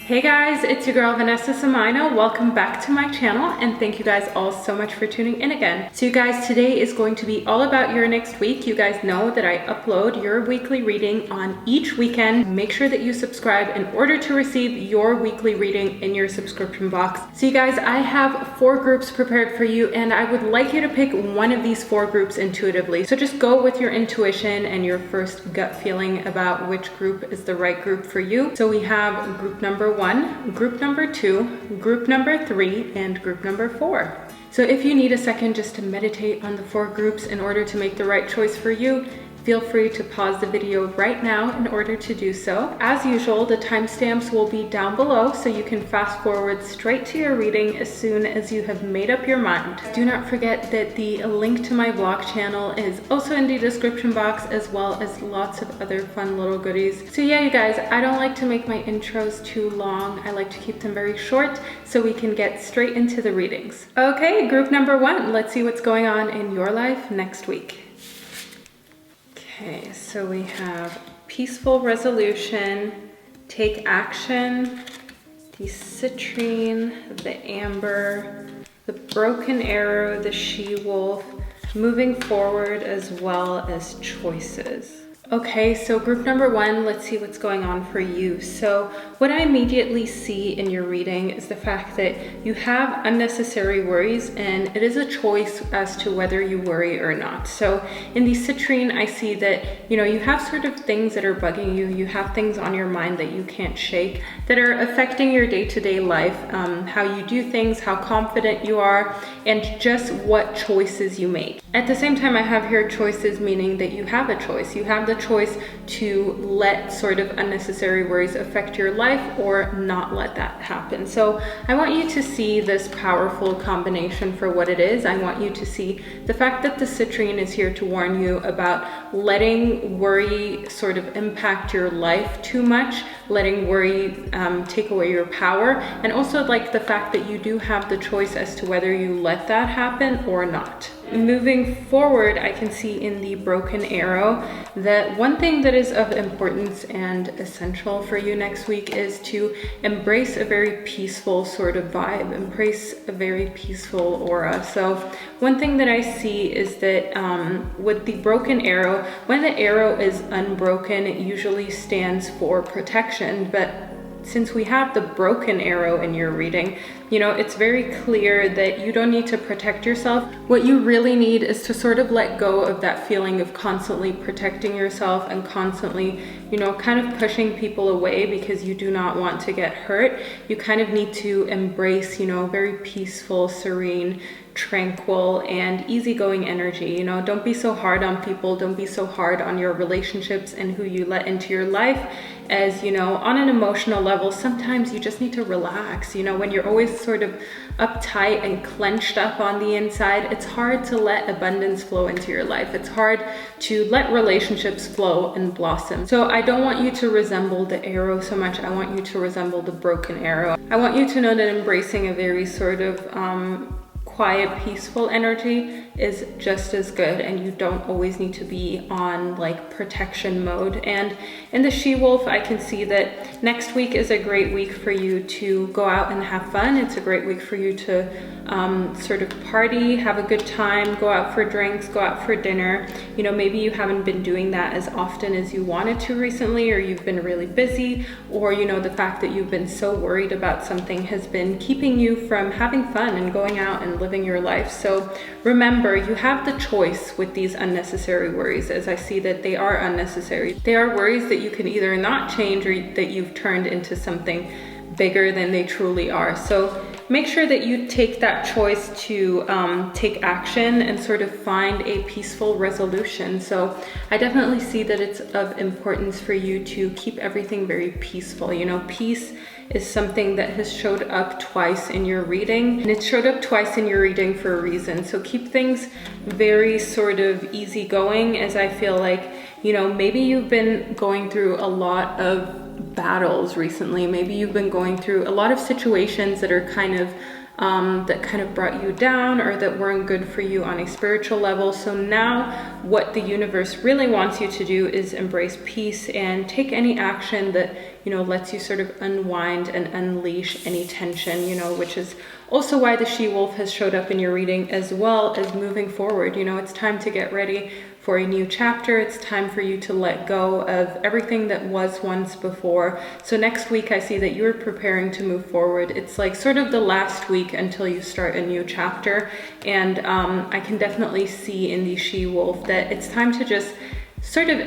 Hey guys, it's your girl Vanessa. Welcome back to my channel and thank you guys all so much for tuning in again. So you guys, today is going to be all about your next week. You guys know that I upload your weekly reading on each weekend. Make sure that you subscribe in order to receive your weekly reading in your subscription box. So you guys, I have 4 groups prepared for you and I would like you to pick one of these 4 groups intuitively. So just go with your intuition and your first gut feeling about which group is the right group for you. So we have group number 1, group number 2, group number 3, and group number 4. So if you need a second just to meditate on the 4 groups in order to make the right choice for you, feel free to pause the video right now in order to do so. As usual, the timestamps will be down below so you can fast forward straight to your reading as soon as you have made up your mind. Do not forget that the link to my vlog channel is also in the description box, as well as lots of other fun little goodies. So yeah, you guys, I don't like to make my intros too long. I like to keep them very short so we can get straight into the readings. Okay, group number 1, let's see what's going on in your life next week. Okay, so we have peaceful resolution, take action, the citrine, the amber, the broken arrow, the she-wolf, moving forward, as well as choices. Okay, so group number 1, let's see what's going on for you. So what I immediately see in your reading is the fact that you have unnecessary worries and it is a choice as to whether you worry or not. So in the citrine, I see that, you have sort of things that are bugging you. You have things on your mind that you can't shake that are affecting your day-to-day life, how you do things, how confident you are, and just what choices you make. At the same time, I have here choices, meaning that you have a choice. You have the choice to let sort of unnecessary worries affect your life or not let that happen. So I want you to see this powerful combination for what it is. I want you to see the fact that the citrine is here to warn you about letting worry sort of impact your life too much, letting worry take away your power, and also like the fact that you do have the choice as to whether you let that happen or not. Moving forward, I can see in the broken arrow that one thing that is of importance and essential for you next week is to embrace a very peaceful sort of vibe, embrace a very peaceful aura. So one thing that I see is that with the broken arrow, when the arrow is unbroken, it usually stands for protection, but since we have the broken arrow in your reading, it's very clear that you don't need to protect yourself. What you really need is to sort of let go of that feeling of constantly protecting yourself and constantly, kind of pushing people away because you do not want to get hurt. You kind of need to embrace, very peaceful, serene, tranquil, and easygoing energy. Don't be so hard on people. Don't be so hard on your relationships and who you let into your life. As on an emotional level, sometimes you just need to relax. When you're always sort of uptight and clenched up on the inside, it's hard to let abundance flow into your life. It's hard to let relationships flow and blossom. So I don't want you to resemble the arrow so much. I want you to resemble the broken arrow. I want you to know that embracing a very sort of quiet, peaceful energy is just as good, and you don't always need to be on like protection mode. And in the she-wolf, I can see that next week is a great week for you to go out and have fun. It's a great week for you to sort of party, have a good time, go out for drinks, go out for dinner. Maybe you haven't been doing that as often as you wanted to recently, or you've been really busy, or the fact that you've been so worried about something has been keeping you from having fun and going out and living your life. So remember, you have the choice with these unnecessary worries, as I see that they are unnecessary. They are worries that you can either not change or that you've turned into something bigger than they truly are. So make sure that you take that choice to take action and sort of find a peaceful resolution. So I definitely see that it's of importance for you to keep everything very peaceful. Peace is something that has showed up twice in your reading, and it showed up twice in your reading for a reason. So keep things very sort of easygoing, as I feel like, maybe you've been going through a lot of battles recently. Maybe you've been going through a lot of situations that are kind of that kind of brought you down or that weren't good for you on a spiritual level. So now what the universe really wants you to do is embrace peace and take any action that, lets you sort of unwind and unleash any tension, which is also why the she-wolf has showed up in your reading, as well as moving forward. It's time to get ready for a new chapter. It's time for you to let go of everything that was once before. So next week, I see that you're preparing to move forward. It's like sort of the last week until you start a new chapter. And I can definitely see in the she-wolf that it's time to just sort of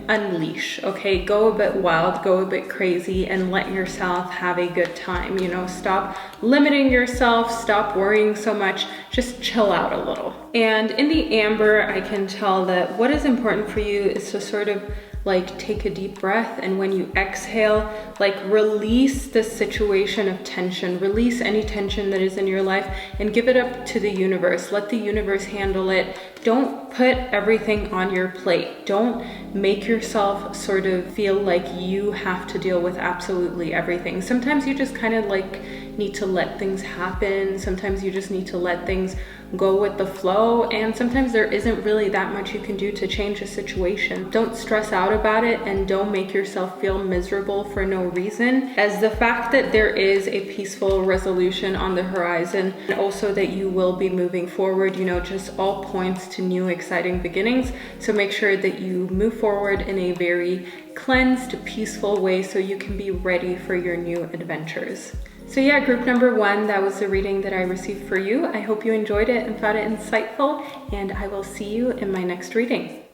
unleash, okay? Go a bit wild, go a bit crazy, and let yourself have a good time. Stop limiting yourself, stop worrying so much, just chill out a little. And in the amber, I can tell that what is important for you is to sort of like take a deep breath, and when you exhale, like release the situation of tension, release any tension that is in your life and give it up to the universe. Let the universe handle it. Don't put everything on your plate. Don't make yourself sort of feel like you have to deal with absolutely everything. Sometimes you just kind of like need to let things happen. Sometimes you just need to let things go with the flow, and sometimes there isn't really that much you can do to change a situation. Don't stress out about it, and don't make yourself feel miserable for no reason, as the fact that there is a peaceful resolution on the horizon, and also that you will be moving forward, just all points to new exciting beginnings. So make sure that you move forward in a very cleansed, peaceful way so you can be ready for your new adventures. So yeah, group number 1, that was the reading that I received for you. I hope you enjoyed it and found it insightful, and I will see you in my next reading.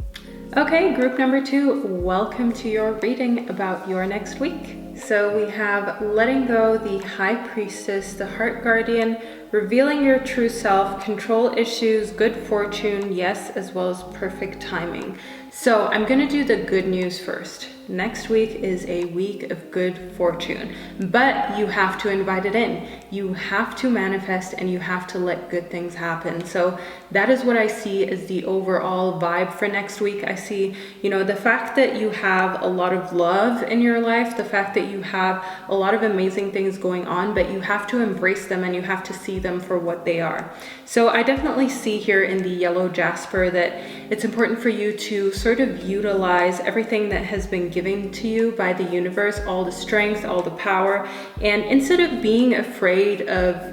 Okay, group number 2, welcome to your reading about your next week. So we have letting go, the High Priestess, the Heart Guardian, revealing your true self, control issues, good fortune, yes, as well as perfect timing. So I'm gonna do the good news first. Next week is a week of good fortune, but you have to invite it in. You have to manifest, and you have to let good things happen. So that is what I see as the overall vibe for next week. I see, the fact that you have a lot of love in your life, the fact that you have a lot of amazing things going on, but you have to embrace them and you have to see them for what they are. So I definitely see here in the yellow jasper that it's important for you to sort of utilize everything that has been given to you by the universe, all the strength, all the power, and instead of being afraid of,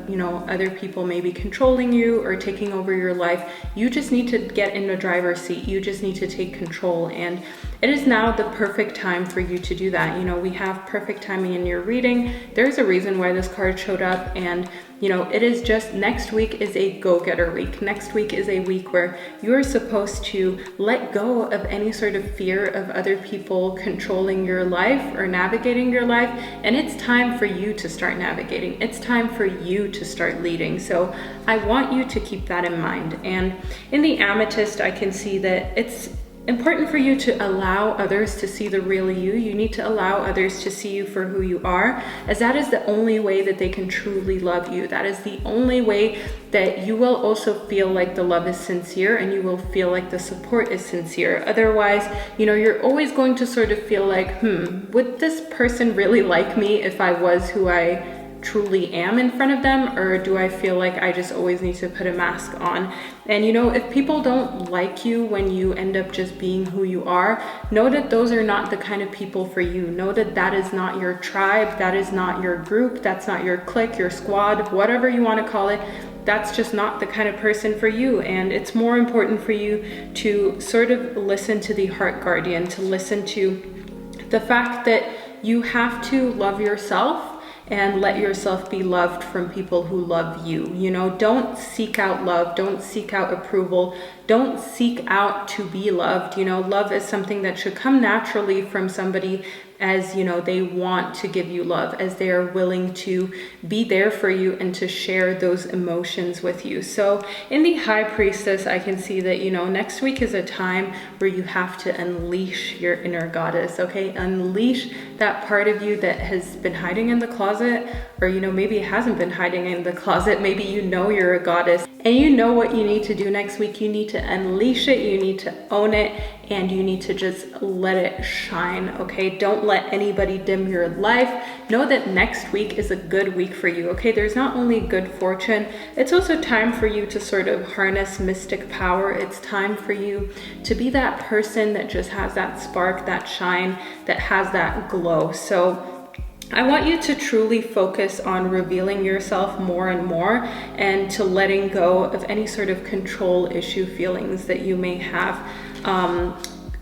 other people maybe controlling you or taking over your life, you just need to get in the driver's seat. You just need to take control, and it is now the perfect time for you to do that. We have perfect timing in your reading. There's a reason why this card showed up, and it is just next week is a go-getter week. Next week is a week where you're supposed to let go of any sort of fear of other people controlling your life or navigating your life, and it's time for you to start navigating. It's time for you to start leading. So I want you to keep that in mind. And in the amethyst, I can see that it's important for you to allow others to see the real you. You need to allow others to see you for who you are, as that is the only way that they can truly love you. That is the only way that you will also feel like the love is sincere, and you will feel like the support is sincere. Otherwise, you're always going to sort of feel like, would this person really like me if I was who I truly am in front of them, or do I feel like I just always need to put a mask on? And if people don't like you when you end up just being who you are, know that those are not the kind of people for you. Know that that is not your tribe, that is not your group, that's not your clique, your squad, whatever you want to call it. That's just not the kind of person for you. And it's more important for you to sort of listen to the Heart Guardian, to listen to the fact that you have to love yourself and let yourself be loved from people who love you. Don't seek out love, don't seek out approval, don't seek out to be loved. Love is something that should come naturally from somebody, as they want to give you love, as they are willing to be there for you and to share those emotions with you. So in the High Priestess, I can see that next week is a time where you have to unleash your inner goddess. Okay, unleash that part of you that has been hiding in the closet, or maybe it hasn't been hiding in the closet. Maybe you're a goddess And you know what you need to do next week. You need to unleash it, you need to own it, and you need to just let it shine, okay? Don't let anybody dim your life. Know that next week is a good week for you, okay? There's not only good fortune, it's also time for you to sort of harness mystic power. It's time for you to be that person that just has that spark, that shine, that has that glow. So I want you to truly focus on revealing yourself more and more, and to letting go of any sort of control issue feelings that you may have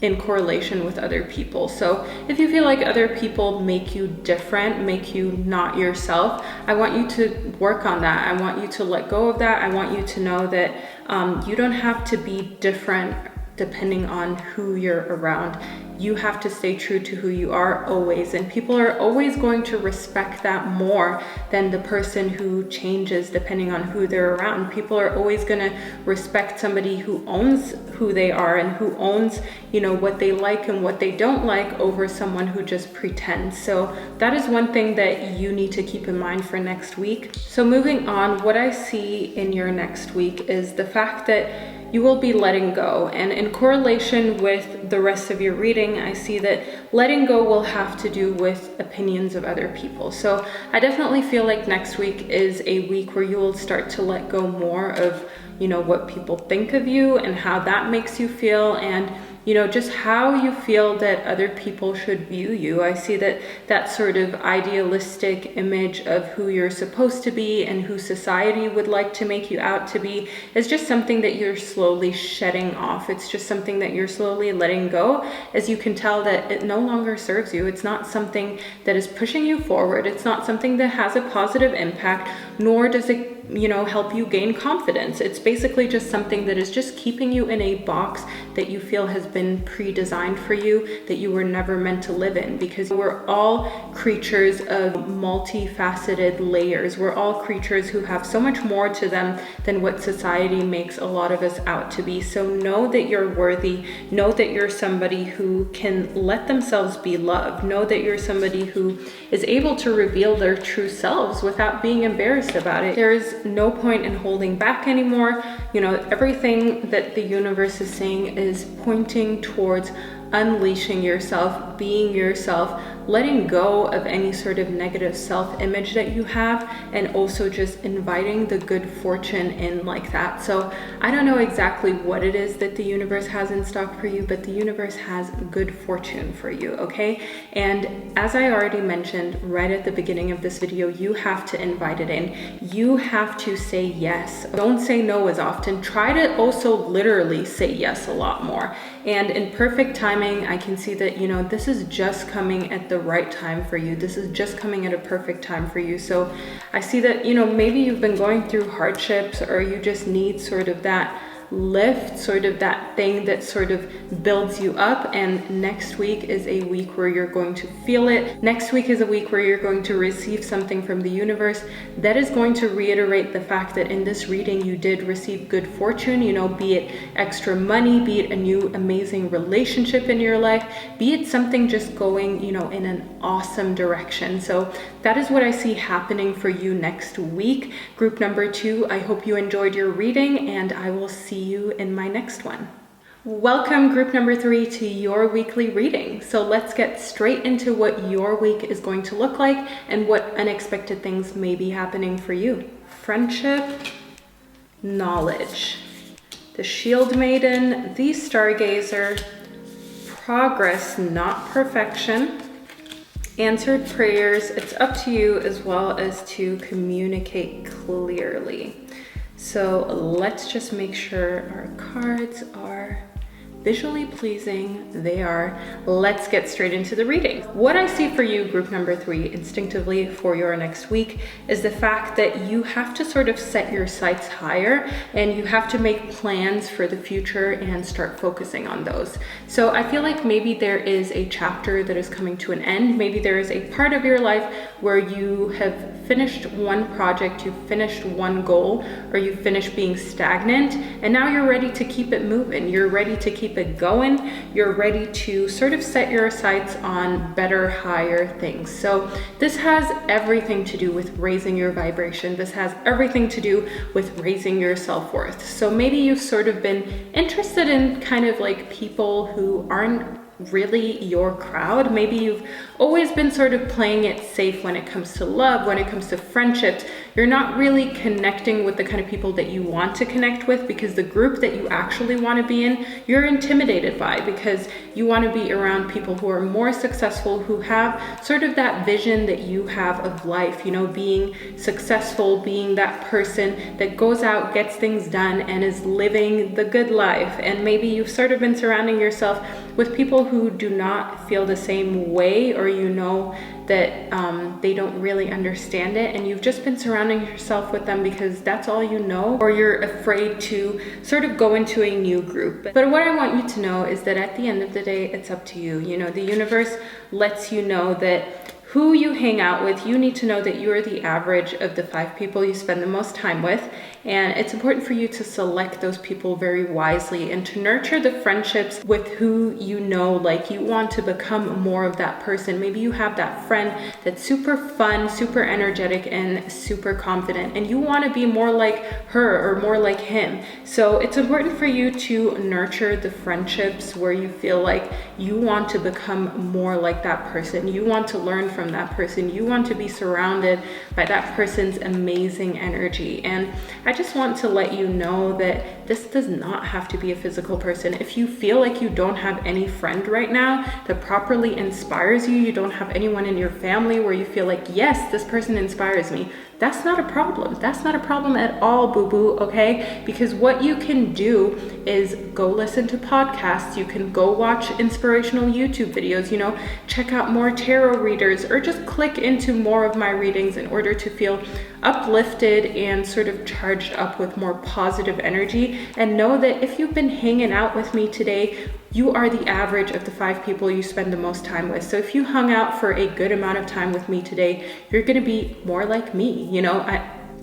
in correlation with other people. So if you feel like other people make you different, make you not yourself, I want you to work on that. I want you to let go of that. I want you to know that you don't have to be different depending on who you're around. You have to stay true to who you are always, and people are always going to respect that more than the person who changes depending on who they're around. People are always going to respect somebody who owns who they are and who owns, you know, what they like and what they don't like, over someone who just pretends. So that is one thing that you need to keep in mind for next week. So moving on, what I see in your next week is the fact that you will be letting go. And in correlation with the rest of your reading, I see that letting go will have to do with opinions of other people. So I definitely feel like next week is a week where you will start to let go more of, you know, what people think of you and how that makes you feel, and you know, just how you feel that other people should view you. I see that that sort of idealistic image of who you're supposed to be and who society would like to make you out to be is just something that you're slowly shedding off. It's just something that you're slowly letting go, as you can tell that it no longer serves you. It's not something that is pushing you forward. It's not something that has a positive impact, nor does it, you know, help you gain confidence. It's basically just something that is just keeping you in a box that you feel has been pre-designed for you, that you were never meant to live in, because we're all creatures of multifaceted layers. We're all creatures who have so much more to them than what society makes a lot of us out to be. So know that you're worthy. Know that you're somebody who can let themselves be loved. Know that you're somebody who is able to reveal their true selves without being embarrassed about it. There is no point in holding back anymore. You know, everything that the universe is saying is pointing towards unleashing yourself, being yourself, letting go of any sort of negative self-image that you have, and also just inviting the good fortune in like that. So I don't know exactly what it is that the universe has in stock for you, but the universe has good fortune for you, okay? And as I already mentioned right at the beginning of this video, you have to invite it in. You have to say yes. Don't say no as often. Try to also literally say yes a lot more. And in perfect timing, I can see that, you know, this is just coming at the right time for you. This is just coming at a perfect time for you. So I see that, you know, maybe you've been going through hardships, or you just need sort of that lift, sort of that thing that sort of builds you up. And next week is a week where you're going to feel it. Next week is a week where you're going to receive something from the universe that is going to reiterate the fact that in this reading you did receive good fortune, you know, be it extra money, be it a new amazing relationship in your life, be it something just going, you know, in an awesome direction. So that is what I see happening for you next week. Group number 2, I hope you enjoyed your reading, and I will see you in my next one. Welcome, group number 3, to your weekly reading. So let's get straight into what your week is going to look like and what unexpected things may be happening for you. Friendship, knowledge, the Shield Maiden, the Stargazer, progress, not perfection, answered prayers. It's up to you as well as to communicate clearly. So let's just make sure our cards are visually pleasing. They are. Let's get straight into the reading. What I see for you, group number 3, instinctively for your next week, is the fact that you have to sort of set your sights higher, and you have to make plans for the future and start focusing on those. So I feel like maybe there is a chapter that is coming to an end. Maybe there is a part of your life where you have finished one project, you've finished one goal, or you've finished being stagnant, and now you're ready to keep it moving. You're ready to keep keep it going. You're ready to sort of set your sights on better, higher things. So this has everything to do with raising your vibration. This has everything to do with raising your self-worth. So maybe you've sort of been interested in kind of like people who aren't really your crowd. Maybe you've always been sort of playing it safe when it comes to love, when it comes to friendships. You're not really connecting with the kind of people that you want to connect with, because the group that you actually want to be in, you're intimidated by, because you want to be around people who are more successful, who have sort of that vision that you have of life, you know, being successful, being that person that goes out, gets things done, and is living the good life. And maybe you've sort of been surrounding yourself with people who do not feel the same way, or you know that they don't really understand it, and you've just been surrounding yourself with them because that's all you know, or you're afraid to sort of go into a new group. But what I want you to know is that at the end of the day, it's up to you. You know, the universe lets you know that who you hang out with, you need to know that you are the average of the 5 people you spend the most time with. And it's important for you to select those people very wisely and to nurture the friendships with who you know, like you want to become more of that person. Maybe you have that friend that's super fun, super energetic, and super confident, and you want to be more like her or more like him. So it's important for you to nurture the friendships where you feel like you want to become more like that person. You want to learn from that person. You want to be surrounded by that person's amazing energy. And I just want to let you know that this does not have to be a physical person. If you feel like you don't have any friend right now that properly inspires you, you don't have anyone in your family where you feel like, yes, this person inspires me, that's not a problem. That's not a problem at all, boo-boo, okay? Because what you can do is go listen to podcasts. You can go watch inspirational YouTube videos, you know, check out more tarot readers, or just click into more of my readings in order to feel uplifted and sort of charged up with more positive energy. And know that if you've been hanging out with me today, you are the average of the 5 people you spend the most time with. So if you hung out for a good amount of time with me today, you're gonna be more like me. You know,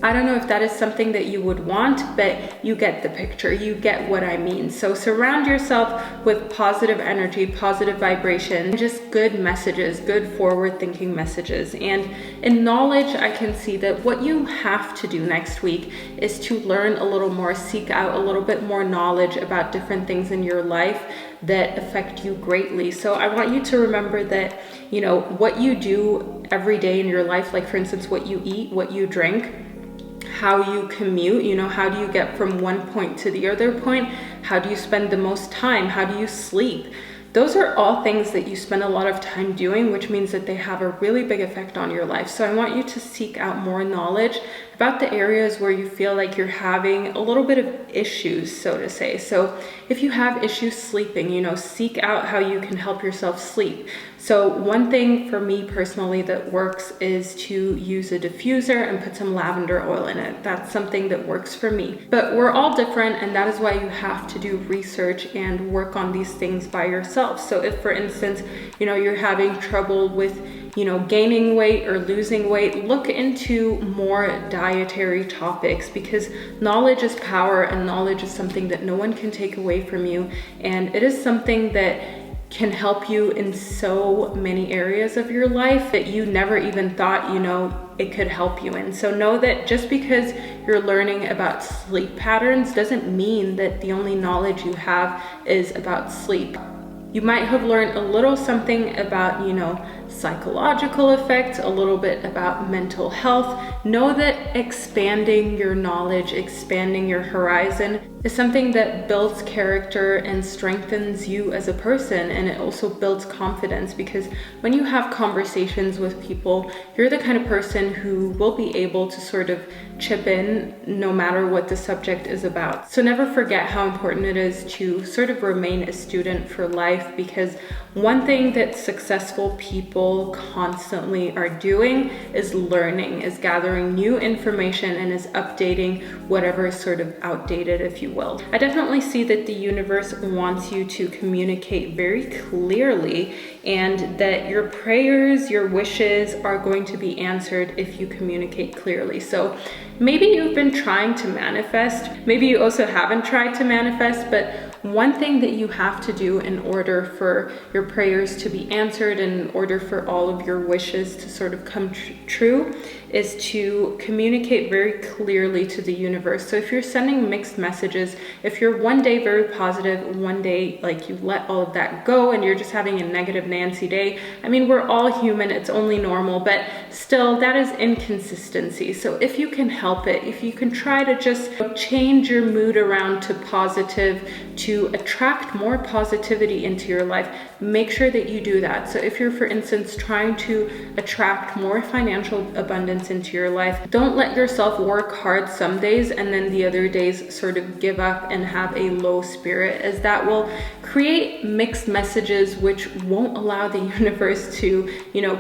I don't know if that is something that you would want, but you get the picture, you get what I mean. So surround yourself with positive energy, positive vibration, just good messages, good forward thinking messages. And in knowledge, I can see that what you have to do next week is to learn a little more, seek out a little bit more knowledge about different things in your life that affect you greatly. So I want you to remember that, you know, what you do every day in your life, like for instance, what you eat, what you drink, how you commute, you know, how do you get from one point to the other point? How do you spend the most time? How do you sleep? Those are all things that you spend a lot of time doing, which means that they have a really big effect on your life. So I want you to seek out more knowledge about the areas where you feel like you're having a little bit of issues, so to say. So if you have issues sleeping, you know, seek out how you can help yourself sleep. So one thing for me personally that works is to use a diffuser and put some lavender oil in it. That's something that works for me. But we're all different, and that is why you have to do research and work on these things by yourself. So if, for instance, you know, you're having trouble with, you know, gaining weight or losing weight, look into more dietary topics, because knowledge is power, and knowledge is something that no one can take away from you. And it is something that can help you in so many areas of your life that you never even thought, you know, it could help you in. So know that just because you're learning about sleep patterns doesn't mean that the only knowledge you have is about sleep. You might have learned a little something about, you know, psychological effects, a little bit about mental health. Know that expanding your knowledge, expanding your horizon is something that builds character and strengthens you as a person, and it also builds confidence, because when you have conversations with people, you're the kind of person who will be able to sort of chip in no matter what the subject is about. So never forget how important it is to sort of remain a student for life, because one thing that successful people constantly are doing is learning, is gathering new information, and is updating whatever is sort of outdated, if you will. I definitely see that the universe wants you to communicate very clearly, and that your prayers, your wishes are going to be answered if you communicate clearly. So maybe you've been trying to manifest, maybe you also haven't tried to manifest, but one thing that you have to do in order for your prayers to be answered and in order for all of your wishes to sort of come true is to communicate very clearly to the universe. So if you're sending mixed messages, if you're one day very positive, one day like you let all of that go and you're just having a negative Nancy day, I mean, we're all human, it's only normal, but still that is inconsistency. So if you can help it, if you can try to just change your mood around to positive, to attract more positivity into your life, make sure that you do that. So if you're, for instance, trying to attract more financial abundance into your life, don't let yourself work hard some days and then the other days sort of give up and have a low spirit, as that will create mixed messages which won't allow the universe to,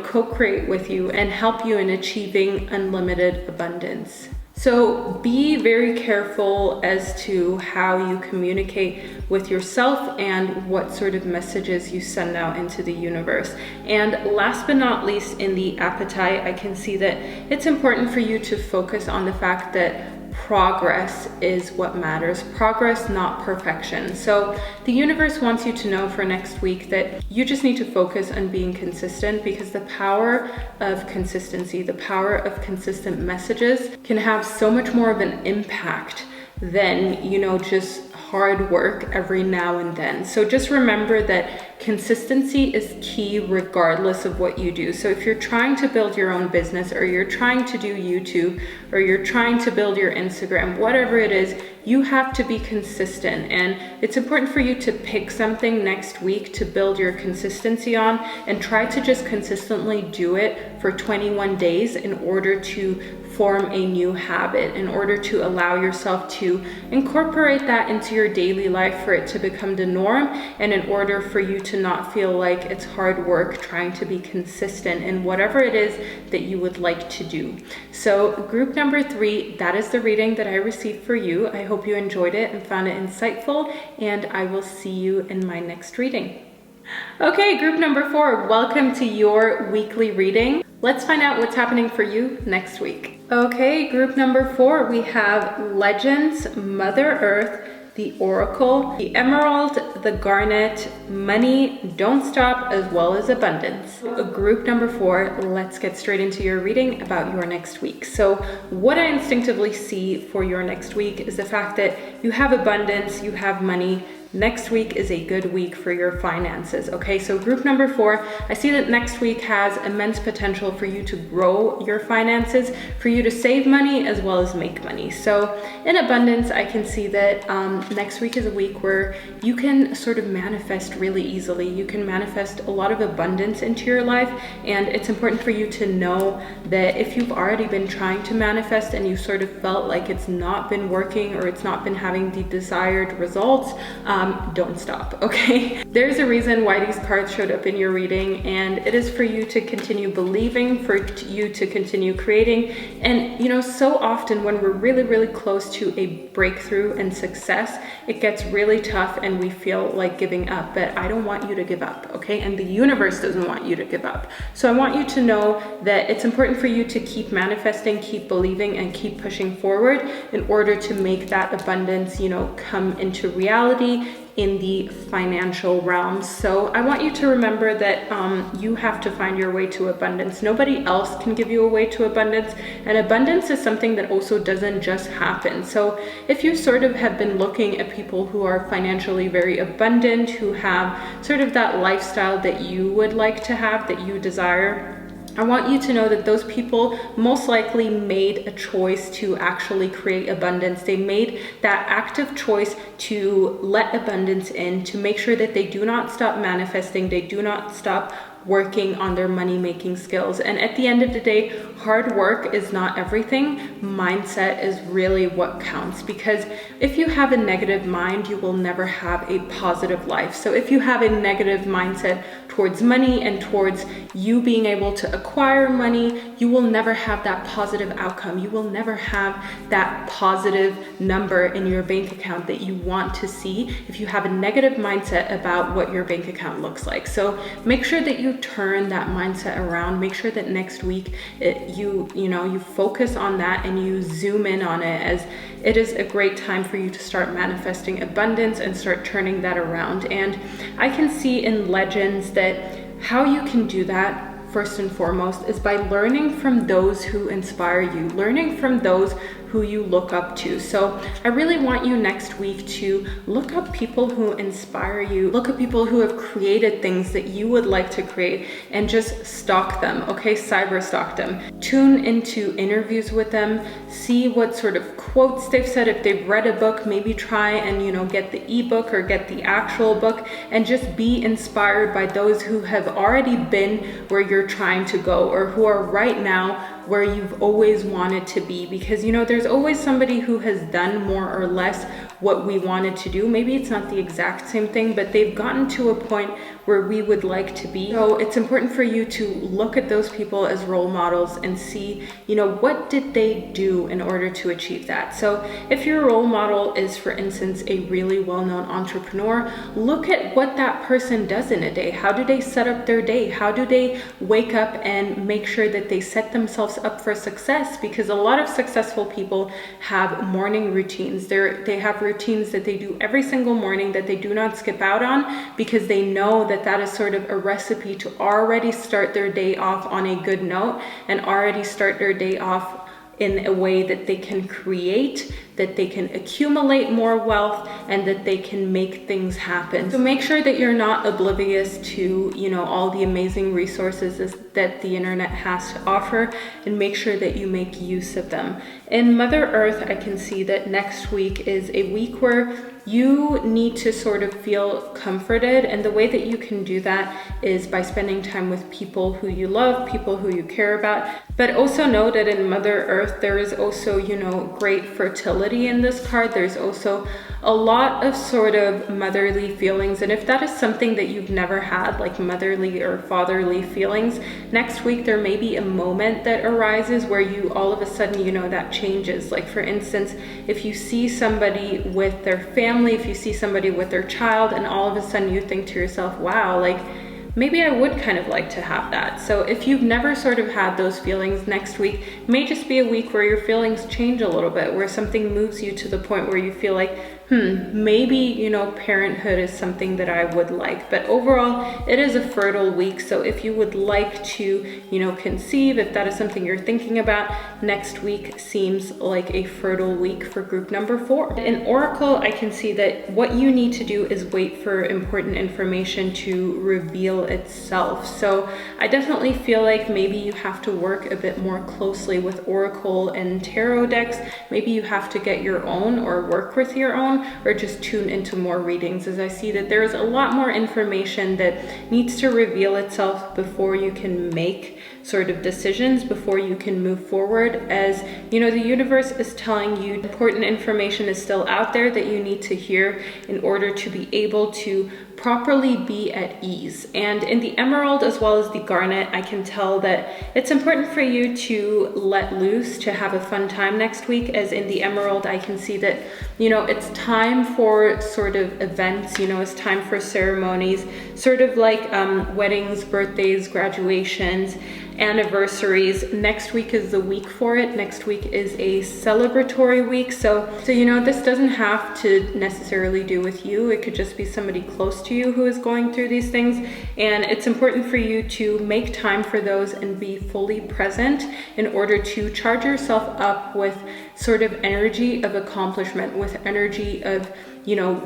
co-create with you and help you in achieving unlimited abundance. So be very careful as to how you communicate with yourself and what sort of messages you send out into the universe. And last but not least, in the appetite, I can see that it's important for you to focus on the fact that progress is what matters. Progress, not perfection. So the universe wants you to know for next week that you just need to focus on being consistent, because the power of consistency, the power of consistent messages can have so much more of an impact than, just hard work every now and then. So just remember that consistency is key regardless of what you do. So if you're trying to build your own business, or you're trying to do YouTube, or you're trying to build your Instagram, whatever it is, you have to be consistent. And it's important for you to pick something next week to build your consistency on, and try to just consistently do it for 21 days in order to form a new habit, in order to allow yourself to incorporate that into your daily life, for it to become the norm, and in order for you to not feel like it's hard work trying to be consistent in whatever it is that you would like to do. So group number 3, that is the reading that I received for you. I hope you enjoyed it and found it insightful, and I will see you in my next reading. Okay, group number 4, welcome to your weekly reading. Let's find out what's happening for you next week. Okay, group number 4, we have Legends, Mother Earth, the Oracle, the Emerald, the Garnet, Money, Don't Stop, as well as Abundance. Group number 4, let's get straight into your reading about your next week. So what I instinctively see for your next week is the fact that you have abundance, you have money. Next week is a good week for your finances. Okay, so group number 4, I see that next week has immense potential for you to grow your finances, for you to save money as well as make money. So in abundance, I can see that next week is a week where you can sort of manifest really easily. You can manifest a lot of abundance into your life, and it's important for you to know that if you've already been trying to manifest and you sort of felt like it's not been working or it's not been having the desired results, don't stop, okay? There's a reason why these cards showed up in your reading, and it is for you to continue believing, for you to continue creating. And so often when we're really, really close to a breakthrough and success, it gets really tough and we feel like giving up. But I don't want you to give up, okay? And the universe doesn't want you to give up. So I want you to know that it's important for you to keep manifesting, keep believing, and keep pushing forward in order to make that abundance, come into reality in the financial realm. So I want you to remember that you have to find your way to abundance. Nobody else can give you a way to abundance, and abundance is something that also doesn't just happen. So if you sort of have been looking at people who are financially very abundant, who have sort of that lifestyle that you would like to have, that you desire, I want you to know that those people most likely made a choice to actually create abundance. They made that active choice to let abundance in, to make sure that they do not stop manifesting, they do not stop working on their money-making skills. And at the end of the day, hard work is not everything. Mindset is really what counts, because if you have a negative mind, you will never have a positive life. So if you have a negative mindset towards money and towards you being able to acquire money, you will never have that positive outcome. You will never have that positive number in your bank account that you want to see if you have a negative mindset about what your bank account looks like. So make sure that you turn that mindset around. Make sure that next week you focus on that and you zoom in on it, as it is a great time for you to start manifesting abundance and start turning that around. And I can see in legends that how you can do that, first and foremost, is by learning from those who inspire you, learning from those who you look up to. So I really want you next week to look up people who inspire you, look at people who have created things that you would like to create, and just stalk them, okay? Cyber stalk them. Tune into interviews with them, see what sort of quotes they've said. If they've read a book, maybe try and get the ebook or get the actual book, and just be inspired by those who have already been where you're trying to go, or who are right now where you've always wanted to be. Because there's always somebody who has done more or less what we wanted to do. Maybe it's not the exact same thing, but they've gotten to a point where we would like to be. So it's important for you to look at those people as role models and see, what did they do in order to achieve that? So if your role model is, for instance, a really well-known entrepreneur, look at what that person does in a day. How do they set up their day? How do they wake up and make sure that they set themselves up for success? Because a lot of successful people have morning routines. They have routines that they do every single morning that they do not skip out on, because they know that that is sort of a recipe to already start their day off on a good note and already start their day off in a way that they can create, that they can accumulate more wealth, and that they can make things happen. So make sure that you're not oblivious to, all the amazing resources that the internet has to offer, and make sure that you make use of them. In Mother Earth, I can see that next week is a week where you need to sort of feel comforted, and the way that you can do that is by spending time with people who you love, people who you care about. But also know that in Mother Earth, there is also, great fertility in this card. There's also a lot of sort of motherly feelings. And if that is something that you've never had, like motherly or fatherly feelings, next week there may be a moment that arises where you all of a sudden, that changes. Like for instance, if you see somebody with their family, if you see somebody with their child, and all of a sudden you think to yourself, wow, like maybe I would kind of like to have that. So if you've never sort of had those feelings, next week may just be a week where your feelings change a little bit, where something moves you to the point where you feel like, maybe, parenthood is something that I would like. But overall, it is a fertile week. So if you would like to, conceive, if that is something you're thinking about, next week seems like a fertile week for group number 4. In Oracle, I can see that what you need to do is wait for important information to reveal itself. So I definitely feel like maybe you have to work a bit more closely with Oracle and Tarot decks. Maybe you have to get your own or work with your own, or just tune into more readings, as I see that there's a lot more information that needs to reveal itself before you can make sort of decisions, before you can move forward. As the universe is telling you important information is still out there that you need to hear in order to be able to properly be at ease. And in the emerald as well as the garnet, I can tell that it's important for you to let loose, to have a fun time next week. As in the emerald, I can see that, it's time for sort of events, it's time for ceremonies, sort of like weddings, birthdays, graduations, anniversaries. Next week is the week for it. Next week is a celebratory week. So this doesn't have to necessarily do with you. It could just be somebody close to you who is going through these things. And it's important for you to make time for those and be fully present in order to charge yourself up with sort of energy of accomplishment, with energy of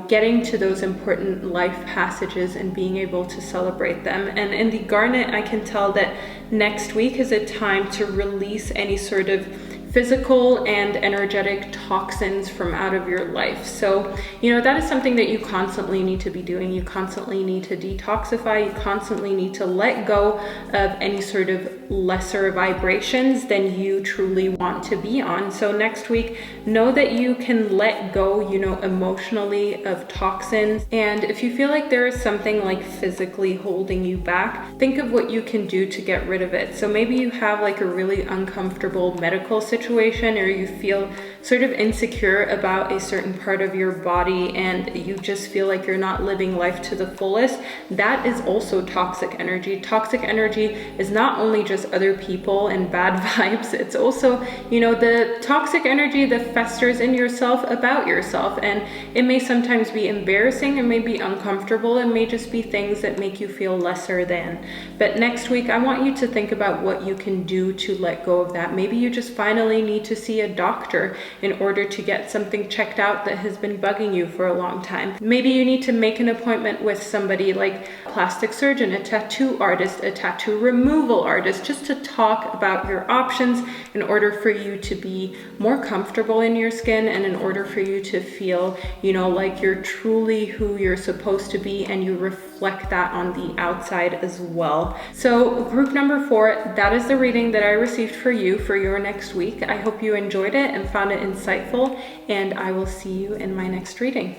getting to those important life passages and being able to celebrate them. And in the garnet, I can tell that next week is a time to release any sort of physical and energetic toxins from out of your life. So, that is something that you constantly need to be doing. You constantly need to detoxify. You constantly need to let go of any sort of lesser vibrations than you truly want to be on. So next week, know that you can let go, emotionally of toxins. And if you feel like there is something like physically holding you back, think of what you can do to get rid of it. So maybe you have like a really uncomfortable medical situation, or you feel sort of insecure about a certain part of your body and you just feel like you're not living life to the fullest. That is also toxic energy. Toxic energy is not only just other people and bad vibes, it's also, the toxic energy that festers in yourself about yourself. And it may sometimes be embarrassing, it may be uncomfortable, it may just be things that make you feel lesser than. But next week, I want you to think about what you can do to let go of that. Maybe you just finally need to see a doctor in order to get something checked out that has been bugging you for a long time. Maybe you need to make an appointment with somebody like a plastic surgeon, a tattoo artist, a tattoo removal artist, just to talk about your options in order for you to be more comfortable in your skin and in order for you to feel, like you're truly who you're supposed to be and you reflect that on the outside as well. So group number 4, that is the reading that I received for you for your next week. I hope you enjoyed it and found it insightful, and I will see you in my next reading.